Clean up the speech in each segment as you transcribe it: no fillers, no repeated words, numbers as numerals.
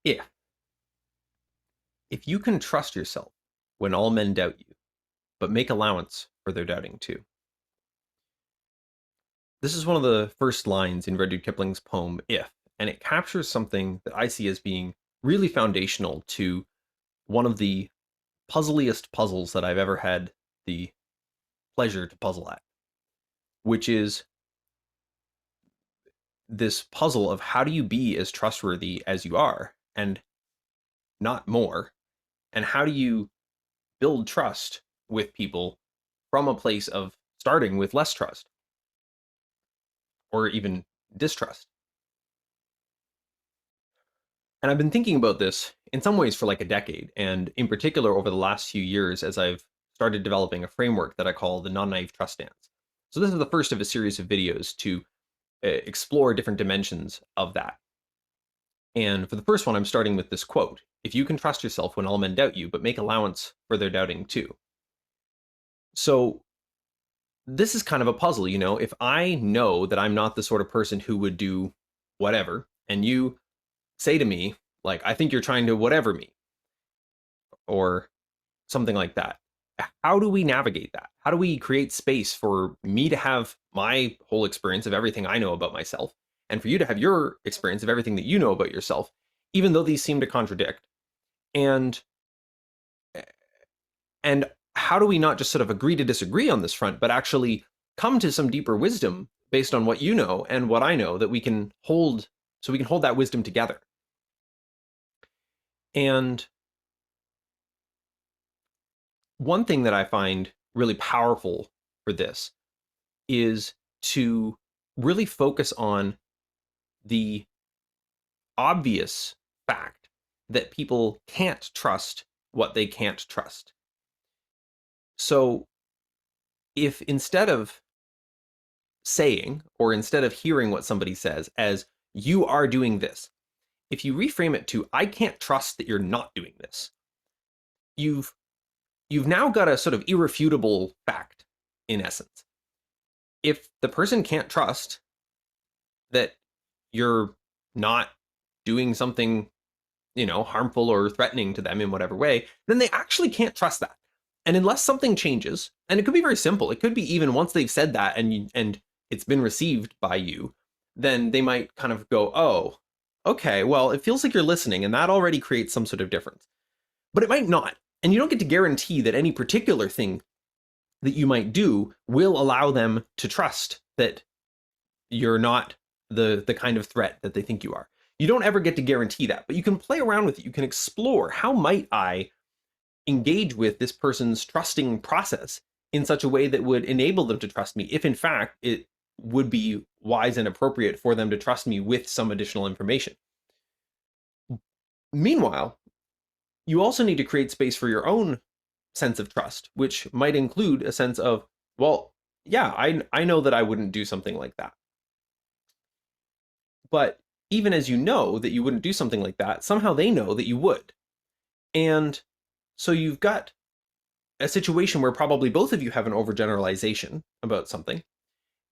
If if you can trust yourself when all men doubt you, but make allowance for their doubting too. This is one of the first lines in Rudyard Kipling's poem If, and it captures something that I see as being really foundational to one of the puzzliest puzzles that I've ever had the pleasure to puzzle at, which is this puzzle of how do you be as trustworthy as you are and not more, and how do you build trust with people from a place of starting with less trust or even distrust. And I've been thinking about this in some ways for like a decade, and in particular over the last few years as I've started developing a framework that I call the non-naive trust stance. So this is the first of a series of videos to explore different dimensions of that. And for the first one, I'm starting with this quote: "If you can trust yourself when all men doubt you, but make allowance for their doubting too." So this is kind of a puzzle, you know, if I know that I'm not the sort of person who would do whatever, and you say to me, like, I think you're trying to whatever me, or something like that. How do we navigate that? How do we create space for me to have my whole experience of everything I know about myself, and for you to have your experience of everything that you know about yourself, even though these seem to contradict? And and how do we not just sort of agree to disagree on this front, but actually come to some deeper wisdom based on what you know and what I know that we can hold, so we can hold that wisdom together? And one thing that I find really powerful for this is to really focus on the obvious fact that people can't trust what they can't trust. So if instead of saying, or instead of hearing what somebody says as you are doing this, if you reframe it to I can't trust that you're not doing this, you've you've now got a sort of irrefutable fact in essence. If the person can't trust that you're not doing something, you know, harmful or threatening to them in whatever way, then they actually can't trust that. And unless something changes, and it could be very simple, it could be even once they've said that and it's been received by you, then they might kind of go, "Oh, okay, well, it feels like you're listening," and that already creates some sort of difference. But it might not. And you don't get to guarantee that any particular thing that you might do will allow them to trust that you're not the kind of threat that they think you are. You don't ever get to guarantee that, but you can play around with it. You can explore, how might I engage with this person's trusting process in such a way that would enable them to trust me, if in fact it would be wise and appropriate for them to trust me with some additional information. Meanwhile, you also need to create space for your own sense of trust, which might include a sense of, well, yeah, I know that I wouldn't do something like that. But even as you know that you wouldn't do something like that, somehow they know that you would. And so you've got a situation where probably both of you have an overgeneralization about something,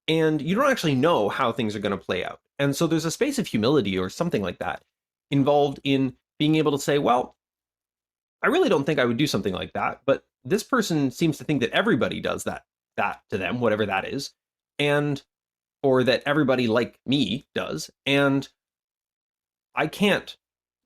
and you don't actually know how things are going to play out. And so there's a space of humility or something like that involved in being able to say, well, I really don't think I would do something like that, but this person seems to think that everybody does that to them, whatever that is, and or that everybody like me does, and I can't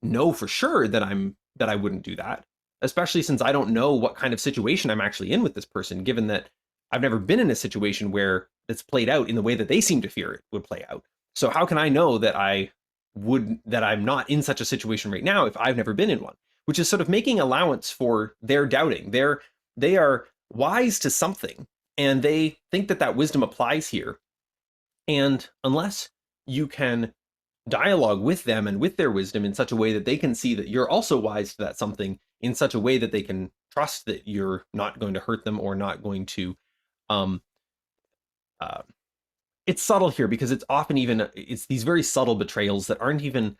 know for sure that I wouldn't do that, especially since I don't know what kind of situation I'm actually in with this person, given that I've never been in a situation where it's played out in the way that they seem to fear it would play out. So how can I know that I'm not in such a situation right now if I've never been in one? Which is sort of making allowance for their doubting. They are wise to something, and they think that that wisdom applies here. And unless you can dialogue with them and with their wisdom in such a way that they can see that you're also wise to that something, in such a way that they can trust that you're not going to hurt them or not going to um uh, it's subtle here because it's often even it's these very subtle betrayals that aren't even,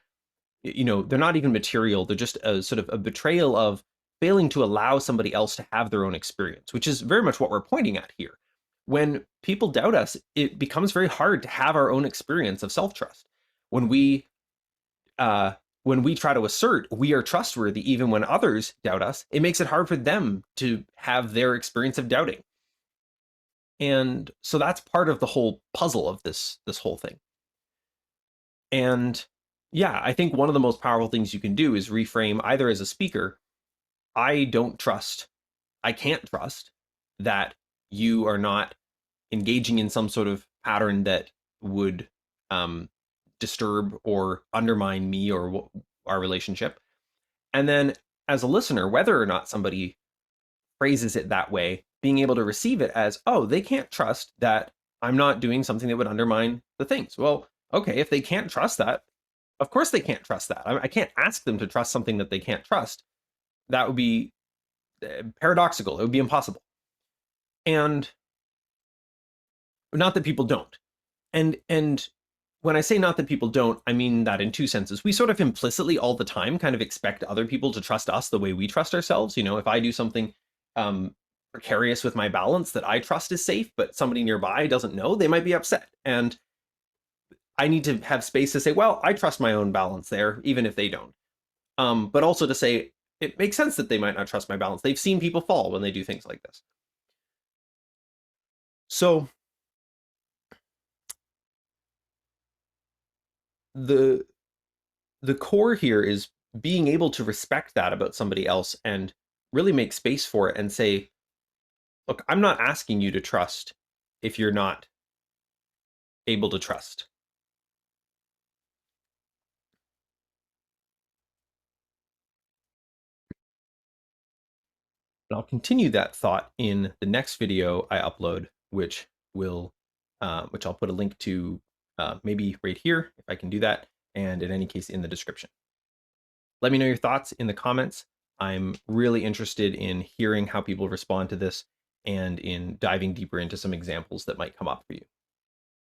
you know, they're not even material. They're just a sort of a betrayal of failing to allow somebody else to have their own experience, which is very much what we're pointing at here. When people doubt us, it becomes very hard to have our own experience of self-trust. When we uh when we try to assert we are trustworthy, even when others doubt us, it makes it hard for them to have their experience of doubting. And so that's part of the whole puzzle of this whole thing. And yeah, I think one of the most powerful things you can do is reframe either as a speaker, I can't trust that you are not engaging in some sort of pattern that would disturb or undermine me or our relationship. And then as a listener, whether or not somebody phrases it that way, being able to receive it as, oh, they can't trust that I'm not doing something that would undermine the things. Well, okay, if they can't trust that, of course they can't trust that. I can't ask them to trust something that they can't trust. That would be paradoxical. It would be impossible. And not that people don't. And when I say not that people don't, I mean that in two senses. We sort of implicitly all the time kind of expect other people to trust us the way we trust ourselves. You know, if I do something precarious with my balance that I trust is safe, but somebody nearby doesn't know, they might be upset. And I need to have space to say, well, I trust my own balance there, even if they don't. But also to say, it makes sense that they might not trust my balance. They've seen people fall when they do things like this. So the core here is being able to respect that about somebody else and really make space for it and say, look, I'm not asking you to trust if you're not able to trust. And I'll continue that thought in the next video I upload, which I'll put a link to maybe right here if I can do that, and in any case in the description. Let me know your thoughts in the comments. I'm really interested in hearing how people respond to this and in diving deeper into some examples that might come up for you.